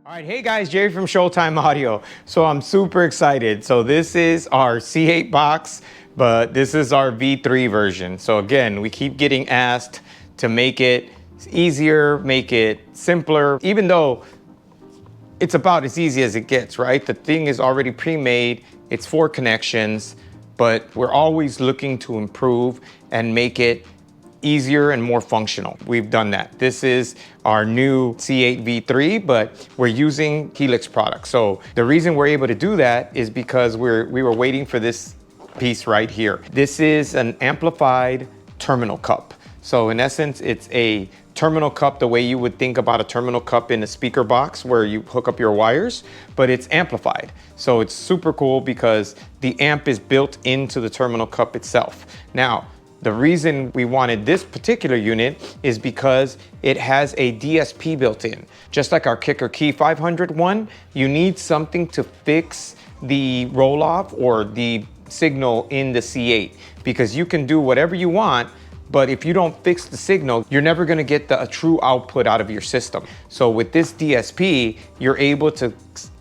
All right, hey guys, Jerry from Showtime Audio. So I'm super excited. So this is our C8 box, but this is our V3 version. So again, we keep getting asked to make it easier, make it simpler, even though it's about as easy as it gets, right? The thing is already pre-made, it's 4 connections, but we're always looking to improve and make it easier and more functional. We've done that. This is our new C8 V3, but we're using Helix products. So the reason we're able to do that is because we were waiting for this piece right here. This is an amplified terminal cup. So in essence, it's a terminal cup the way you would think about a terminal cup in a speaker box where you hook up your wires, but it's amplified. So it's super cool because the amp is built into the terminal cup itself. Now, the reason we wanted this particular unit is because it has a DSP built in. Just like our Kicker Key 500 one, you need something to fix the roll-off or the signal in the C8, because you can do whatever you want, but if you don't fix the signal, you're never gonna get a true output out of your system. So with this DSP, you're able to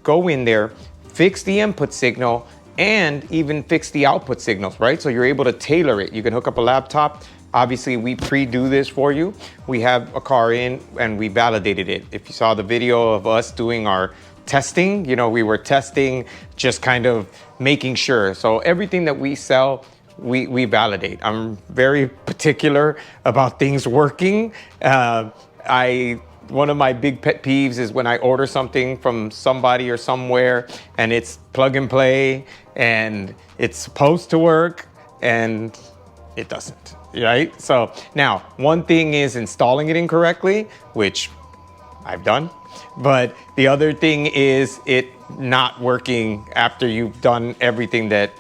go in there, fix the input signal, and even fix the output signals, right? So you're able to tailor it. You can hook up a laptop. Obviously, we pre-do this for you. We have a car in and we validated it. If you saw the video of us doing our testing, you know, we were testing, just kind of making sure. So everything that we sell, we validate. I'm very particular about things working. One of my big pet peeves is when I order something from somebody or somewhere and it's plug and play and it's supposed to work and it doesn't, right? So now, one thing is installing it incorrectly, which I've done, but the other thing is it not working after you've done everything that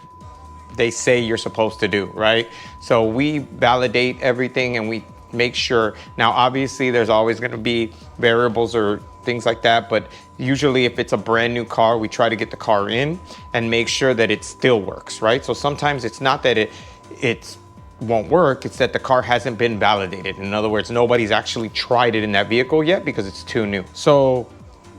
they say you're supposed to do, right? So we validate everything and we make sure. Now, obviously, there's always going to be variables or things like that, but usually if it's a brand new car, we try to get the car in and make sure that it still works, right? So sometimes it's not that it won't work, it's that the car hasn't been validated. In other words, nobody's actually tried it in that vehicle yet because it's too new. So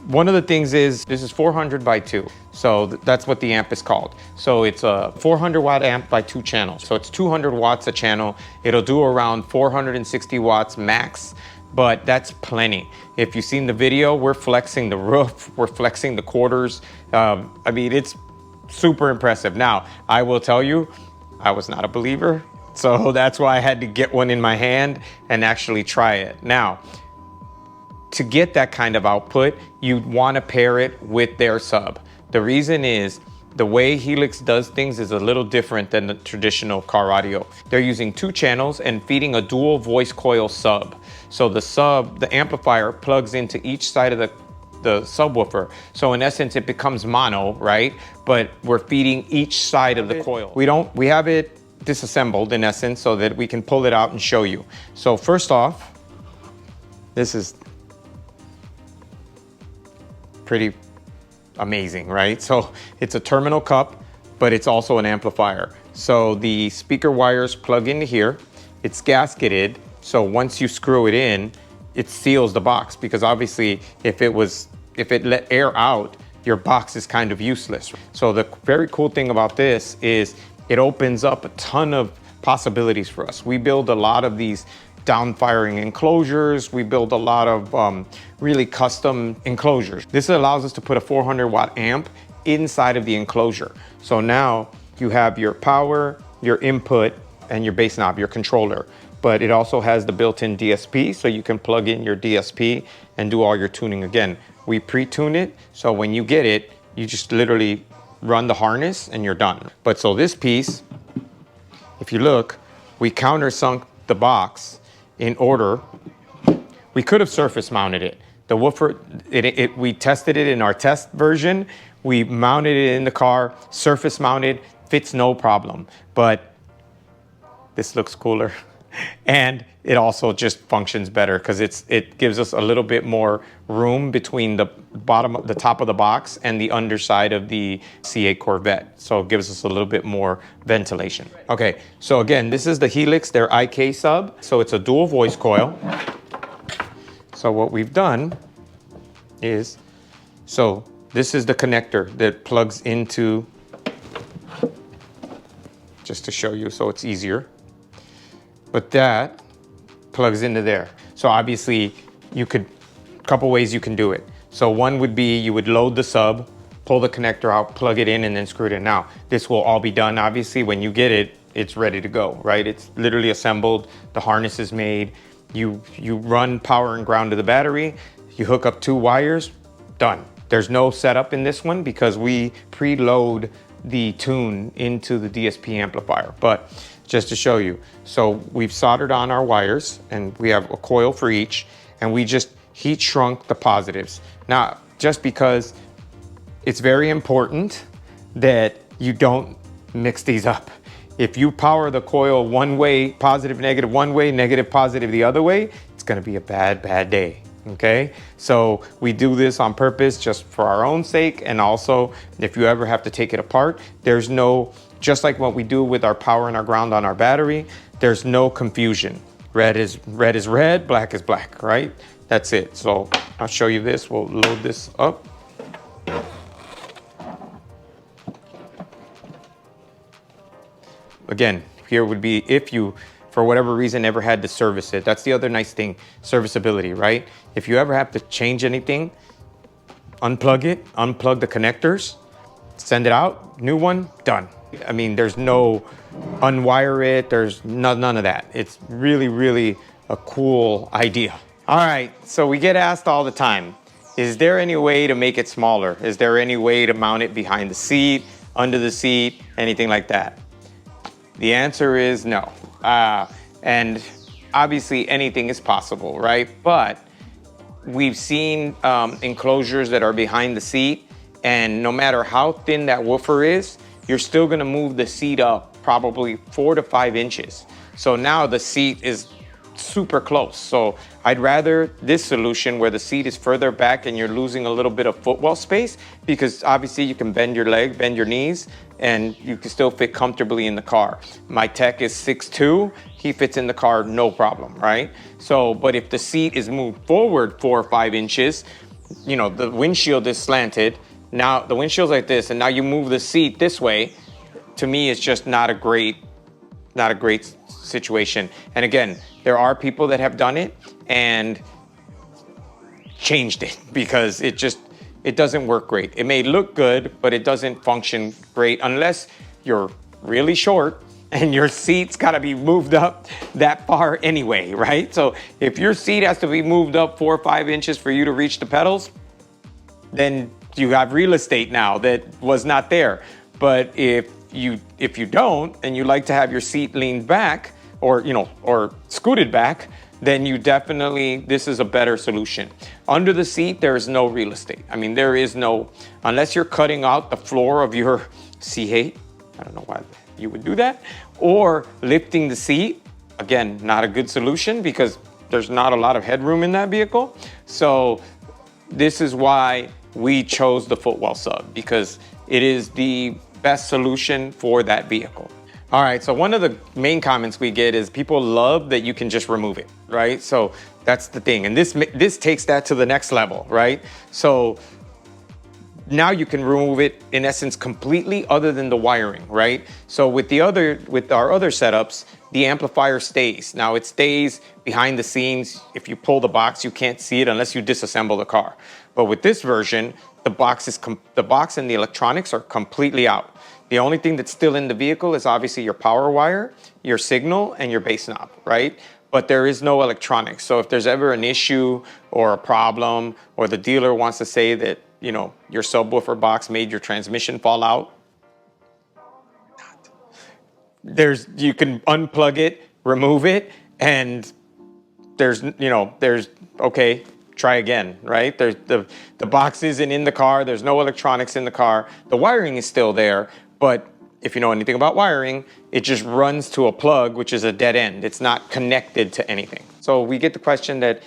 one of the things is, this is 400 by 2. So that's what the amp is called. So it's a 400 watt amp by 2 channels. So it's 200 watts a channel. It'll do around 460 watts max, but that's plenty. If you've seen the video, we're flexing the roof, we're flexing the quarters. I mean, it's super impressive. Now, I will tell you, I was not a believer. So that's why I had to get one in my hand and actually try it. Now, to get that kind of output, you'd want to pair it with their sub. The reason is the way Helix does things is a little different than the traditional car audio. They're using 2 channels and feeding a dual voice coil sub. So the amplifier plugs into each side of the subwoofer. So in essence, it becomes mono, right? But we're feeding each side of the coil. We have it disassembled in essence so that we can pull it out and show you. So first off, this is pretty amazing, right? So it's a terminal cup, but it's also an amplifier. So the speaker wires plug into here. It's gasketed. So once you screw it in, it seals the box, because obviously if it let air out, your box is kind of useless. So the very cool thing about this is it opens up a ton of possibilities for us. We build a lot of these down-firing enclosures. We build a lot of really custom enclosures. This allows us to put a 400 watt amp inside of the enclosure. So now you have your power, your input, and your bass knob, your controller. But it also has the built-in DSP, so you can plug in your DSP and do all your tuning. Again, we pre-tune it, so when you get it, you just literally run the harness and you're done. But so this piece, if you look, we countersunk the box in order. We could have surface mounted it. The woofer, we tested it in our test version. We mounted it in the car, surface mounted, fits no problem. But this looks cooler. And it also just functions better because it gives us a little bit more room between the top of the box and the underside of the C8 Corvette. So it gives us a little bit more ventilation. Okay, so again, this is the Helix, their IK sub. So it's a dual voice coil. So what we've done is So this is the connector that plugs into, just to show you so it's easier. But that plugs into there. So obviously you could, couple ways you can do it. So one would be you would load the sub, pull the connector out, plug it in, and then screw it in. Now, this will all be done, obviously, when you get it, it's ready to go, right? It's literally assembled, the harness is made, you run power and ground to the battery, you hook up 2 wires, done. There's no setup in this one because we preload the tune into the DSP amplifier. But just to show you, so we've soldered on our wires and we have a coil for each, and we just heat shrunk the positives. Now, just because it's very important that you don't mix these up. If you power the coil one way, positive, negative one way, negative, positive the other way, it's gonna be a bad, bad day, okay? So we do this on purpose just for our own sake, and also if you ever have to take it apart, there's no, just like what we do with our power and our ground on our battery, there's no confusion. Red is red, black is black, right? That's it. So I'll show you this. We'll load this up. Again, here would be if you, for whatever reason, ever had to service it. That's the other nice thing, serviceability, right? If you ever have to change anything, unplug it, unplug the connectors, send it out, new one, done. I mean, there's no unwire it, there's none of that. It's really, really a cool idea. All right, so we get asked all the time, is there any way to make it smaller? Is there any way to mount it behind the seat, under the seat, anything like that? The answer is no. And obviously anything is possible, right? But we've seen enclosures that are behind the seat, and no matter how thin that woofer is, you're still gonna move the seat up probably 4 to 5 inches. So now the seat is super close. So I'd rather this solution where the seat is further back and you're losing a little bit of footwell space, because obviously you can bend your leg, bend your knees, and you can still fit comfortably in the car. My tech is 6'2", he fits in the car no problem, right? So, but if the seat is moved forward 4 or 5 inches, you know, the windshield is slanted, now the windshield's like this, and now you move the seat this way, to me it's just not a great situation. And again, there are people that have done it and changed it because it doesn't work great. It may look good, but it doesn't function great unless you're really short and your seat's gotta be moved up that far anyway, right? So if your seat has to be moved up 4 or 5 inches for you to reach the pedals, then you have real estate now that was not there. But if you don't, and you like to have your seat leaned back, or scooted back, then you definitely, this is a better solution. Under the seat, there is no real estate. I mean, there is no, unless you're cutting out the floor of your C8, I don't know why you would do that, or lifting the seat, again, not a good solution because there's not a lot of headroom in that vehicle. So this is why we chose the footwell sub, because it is the best solution for that vehicle. All right, so one of the main comments we get is people love that you can just remove it, right? So that's the thing, and this takes that to the next level, right? So now you can remove it in essence completely other than the wiring, right? So with our other setups, the amplifier stays. Now it stays behind the scenes. If you pull the box, you can't see it unless you disassemble the car. But with this version, the box and the electronics are completely out. The only thing that's still in the vehicle is obviously your power wire, your signal, and your bass knob, right? But there is no electronics. So if there's ever an issue or a problem, or the dealer wants to say that, you know, your subwoofer box made your transmission fall out, you can unplug it, remove it, and okay, try again, right? The box isn't in the car, there's no electronics in the car, the wiring is still there, but if you know anything about wiring, it just runs to a plug, which is a dead end. It's not connected to anything. So we get the question that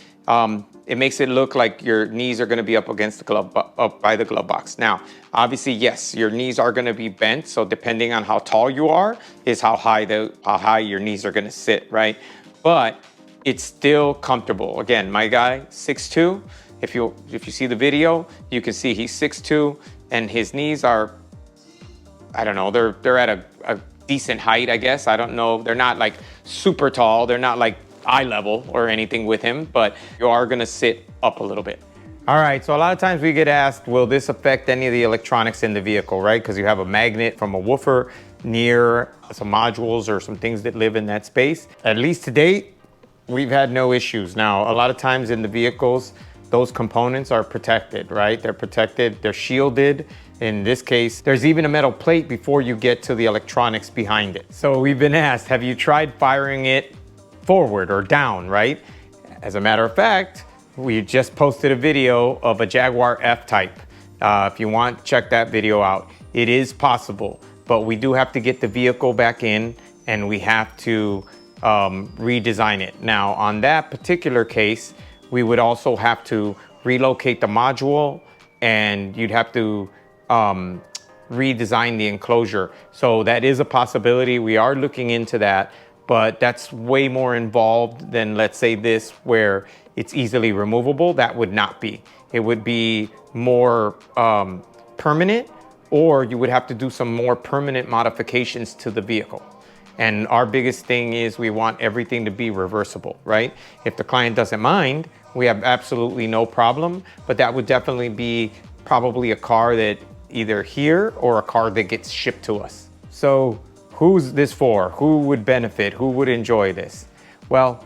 it makes it look like your knees are gonna be up against the glove, up by the glove box. Now, obviously, yes, your knees are gonna be bent, so depending on how tall you are, is how high your knees are gonna sit, right? But it's still comfortable. Again, my guy, 6'2", If you see the video, you can see he's 6'2", and his knees are, I don't know, they're at a decent height, I guess. I don't know. They're not like super tall. They're not like eye level or anything with him, but you are gonna sit up a little bit. All right, so a lot of times we get asked, will this affect any of the electronics in the vehicle, right? Because you have a magnet from a woofer near some modules or some things that live in that space. At least to date, we've had no issues. Now, a lot of times in the vehicles, those components are protected, right? They're protected, they're shielded. In this case, there's even a metal plate before you get to the electronics behind it. So we've been asked, have you tried firing it forward or down, right? As a matter of fact, we just posted a video of a Jaguar F-Type. If you want, check that video out. It is possible, but we do have to get the vehicle back in and we have to redesign it. Now, on that particular case, we would also have to relocate the module and you'd have to redesign the enclosure. So that is a possibility. We are looking into that, but that's way more involved than, let's say, this, where it's easily removable. That would not be. It would be more permanent, or you would have to do some more permanent modifications to the vehicle. And our biggest thing is we want everything to be reversible, right? If the client doesn't mind, we have absolutely no problem, but that would definitely be probably a car that either here or a car that gets shipped to us. So who's this for? Who would benefit? Who would enjoy this? Well,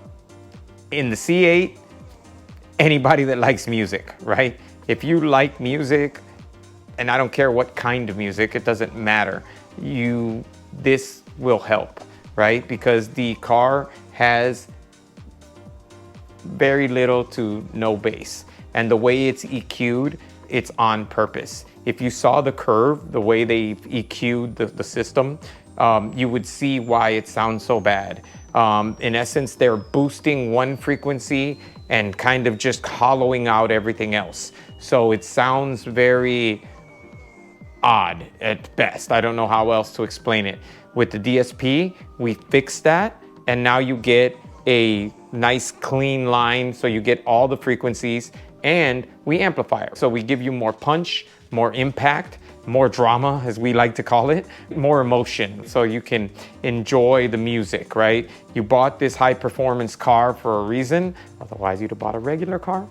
in the C8, anybody that likes music, right? If you like music, and I don't care what kind of music, it doesn't matter, this will help, right? Because the car has very little to no bass. And the way it's EQ'd, it's on purpose. If you saw the curve, the way they EQ'd the system, you would see why it sounds so bad. In essence, they're boosting one frequency and kind of just hollowing out everything else. So it sounds very odd at best. I don't know how else to explain it. With the DSP, we fixed that, and now you get a nice clean line, so you get all the frequencies, and we amplify it. So we give you more punch, more impact, more drama, as we like to call it, more emotion, so you can enjoy the music, right? You bought this high performance car for a reason, otherwise you'd have bought a regular car.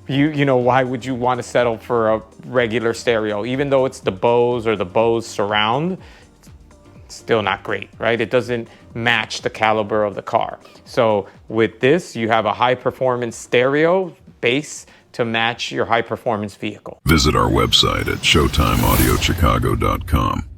You know, why would you want to settle for a regular stereo? Even though it's the Bose or the Bose surround, it's still not great, right? It doesn't match the caliber of the car. So with this, you have a high performance stereo bass to match your high performance vehicle. Visit our website at showtimeaudiochicago.com.